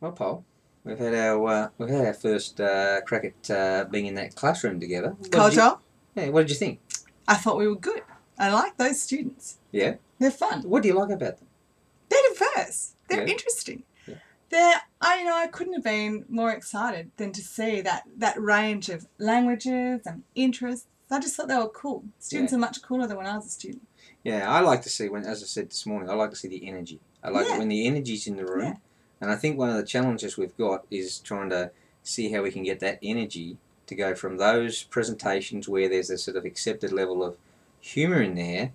Well, Paul, we've had our first crack at being in that classroom together. Culture. Yeah, what did you think? I thought we were good. I like those students. Yeah. They're fun. What do you like about them? They're diverse. They're interesting. Yeah. I couldn't have been more excited than to see that range of languages and interests. I just thought they were cool. Students are much cooler than when I was a student. Yeah, I like to see as I said this morning, I like to see the energy. I like it when the energy's in the room. Yeah. And I think one of the challenges we've got is trying to see how we can get that energy to go from those presentations where there's a sort of accepted level of humour in there,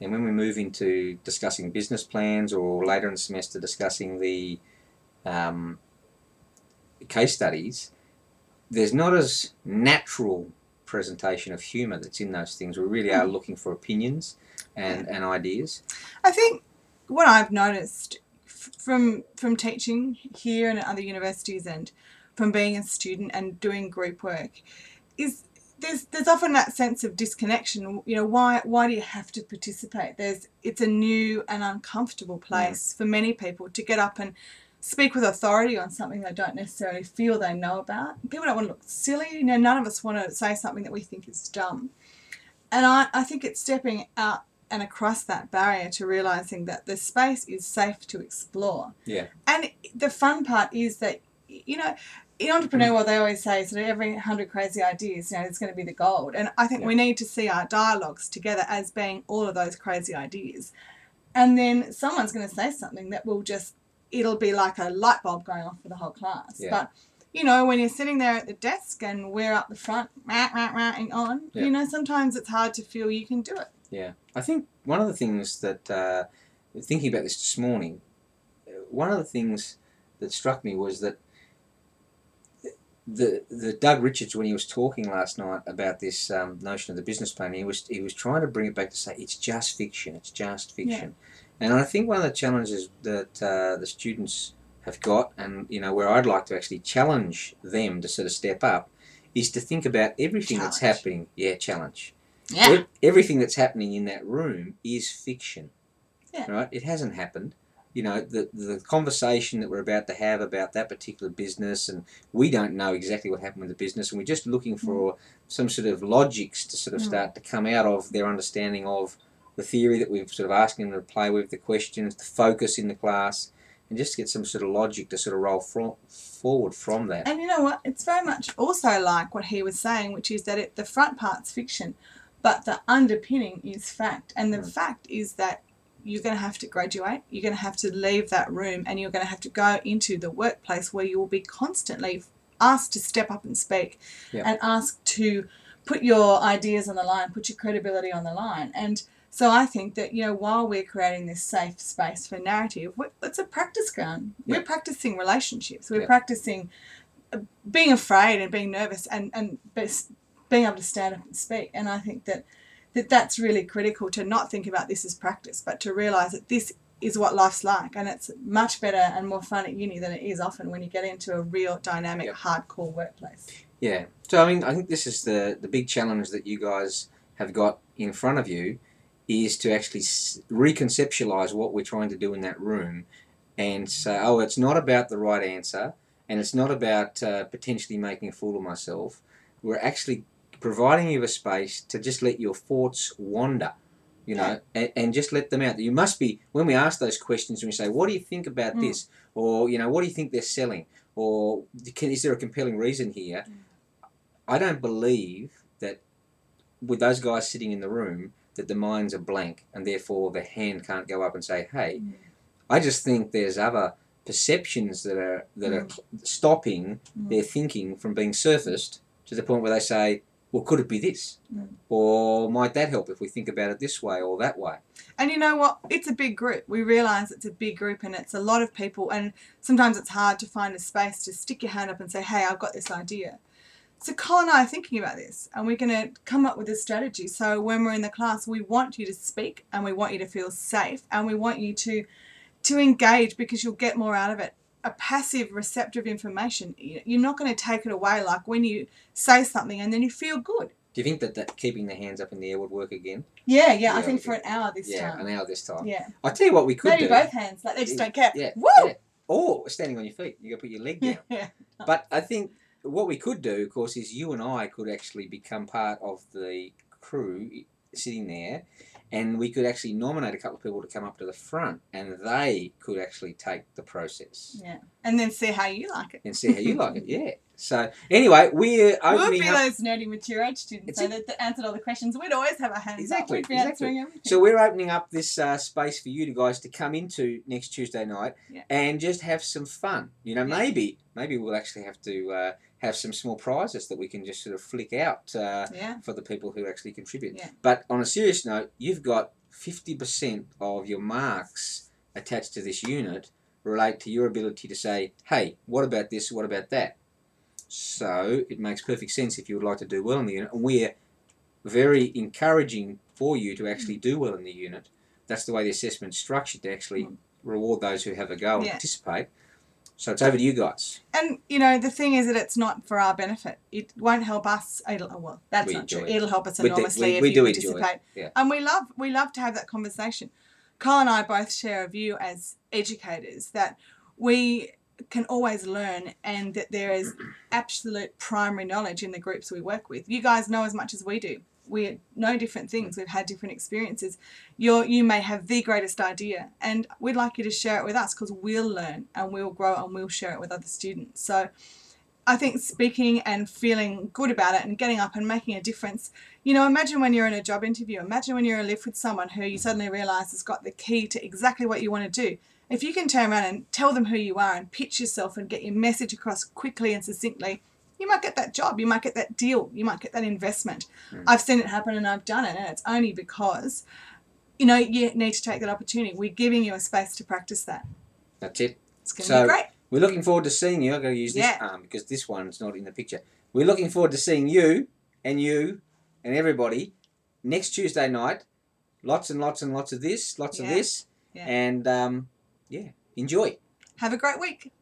and when we move into discussing business plans or later in the semester discussing the case studies, there's not as natural presentation of humour that's in those things. We really are looking for opinions and ideas. I think what I've noticed from teaching here and at other universities and from being a student and doing group work is there's often that sense of disconnection. You know, why do you have to participate? It's a new and uncomfortable place for many people to get up and speak with authority on something they don't necessarily feel they know about. People don't want to look silly. You know, none of us want to say something that we think is dumb. And I think it's stepping out and across that barrier to realising that the space is safe to explore. Yeah. And the fun part is that, you know, in entrepreneur world, they always say sort of every 100 crazy ideas, you know, it's going to be the gold. And I think we need to see our dialogues together as being all of those crazy ideas. And then someone's going to say something that will just, it'll be like a light bulb going off for the whole class. Yeah. But, you know, when you're sitting there at the desk and we're up the front, on, you know, sometimes it's hard to feel you can do it. Yeah. I think one of the things that, thinking about this morning, one of the things that struck me was that the Doug Richards, when he was talking last night about this notion of the business plan, he was trying to bring it back to say it's just fiction, it's just fiction. Yeah. And I think one of the challenges that the students have got, and you know where I'd like to actually challenge them to sort of step up, is to think about everything that's happening. Yeah, challenge. Yeah. Everything that's happening in that room is fiction. Yeah. Right? It hasn't happened. You know, the conversation that we're about to have about that particular business, and we don't know exactly what happened with the business, and we're just looking for some sort of logics to sort of start to come out of their understanding of the theory that we've sort of asked them to play with, the questions, the focus in the class, and just get some sort of logic to sort of roll forward from that. And you know what? It's very much also like what he was saying, which is that the front part's fiction, but the underpinning is fact. And the fact is that you're going to have to graduate, you're going to have to leave that room, and you're going to have to go into the workplace where you will be constantly asked to step up and speak and asked to put your ideas on the line, put your credibility on the line. And so I think that, you know, while we're creating this safe space for narrative, it's a practice ground. We're practicing relationships. We're practicing being afraid and being nervous and being able to stand up and speak. And I think that's really critical, to not think about this as practice, but to realise that this is what life's like, and it's much better and more fun at uni than it is often when you get into a real dynamic, hardcore workplace. Yeah. So, I mean, I think this is the big challenge that you guys have got in front of you, is to actually reconceptualise what we're trying to do in that room and say, oh, it's not about the right answer, and it's not about potentially making a fool of myself. We're actually providing you a space to just let your thoughts wander, you know, and just let them out. You must be, when we ask those questions and we say, what do you think about this? Or, you know, what do you think they're selling? Or is there a compelling reason here? I don't believe that with those guys sitting in the room that the minds are blank and therefore the hand can't go up and say, hey, I just think there's other perceptions that are stopping their thinking from being surfaced to the point where they say, well, could it be this? Or might that help if we think about it this way or that way? And you know what? It's a big group. We realise it's a big group and it's a lot of people, and sometimes it's hard to find a space to stick your hand up and say, hey, I've got this idea. So Colin and I are thinking about this, and we're going to come up with a strategy. So when we're in the class, we want you to speak and we want you to feel safe and we want you to engage, because you'll get more out of it. A passive, receptive information. You're not going to take it away like when you say something and then you feel good. Do you think that keeping the hands up in the air would work again? Yeah, I think for an hour this time. Yeah, an hour this time. Yeah. I'll tell you what we could do. Maybe both hands, like they just don't care. Yeah. Woo! Yeah. or standing on your feet. You got to put your leg down. Yeah. But I think what we could do, of course, is you and I could actually become part of the crew sitting there, and we could actually nominate a couple of people to come up to the front, and they could actually take the process. Yeah. And then see how you like it. And see how you like it, yeah. So, anyway, we're opening We'd be up... those nerdy mature age students that answered all the questions. We'd always have our hands up. We'd be answering everything. So we're opening up this space for you guys to come into next Tuesday night and just have some fun. You know, maybe we'll actually have to have some small prizes that we can just sort of flick out for the people who actually contribute. Yeah. But on a serious note, you've got 50% of your marks attached to this unit relate to your ability to say, hey, what about this, what about that? So it makes perfect sense if you would like to do well in the unit. And we're very encouraging for you to actually do well in the unit. That's the way the assessment's structured, to actually reward those who have a go and participate. So it's over to you guys. And, you know, the thing is that it's not for our benefit. It won't help us. Well, that's not true. It'll help us enormously if you participate. Yeah. And we love to have that conversation. Carl and I both share a view as educators that we can always learn, and that there is absolute primary knowledge in the groups we work with. You guys know as much as we do. We know different things. We've had different experiences. You may have the greatest idea, and we'd like you to share it with us, because we'll learn and we'll grow and we'll share it with other students. So I think speaking and feeling good about it and getting up and making a difference. You know, imagine when you're in a job interview. Imagine when you're in a lift with someone who you suddenly realise has got the key to exactly what you want to do. If you can turn around and tell them who you are and pitch yourself and get your message across quickly and succinctly, you might get that job, you might get that deal, you might get that investment. I've seen it happen and I've done it, and it's only because, you know, you need to take that opportunity. We're giving you a space to practice that. That's it. It's going to be great. We're looking forward to seeing you. I've got to use this arm because this one's not in the picture. We're looking forward to seeing you and everybody next Tuesday night. Lots and lots and lots of this, lots of this. Yeah. And, enjoy. Have a great week.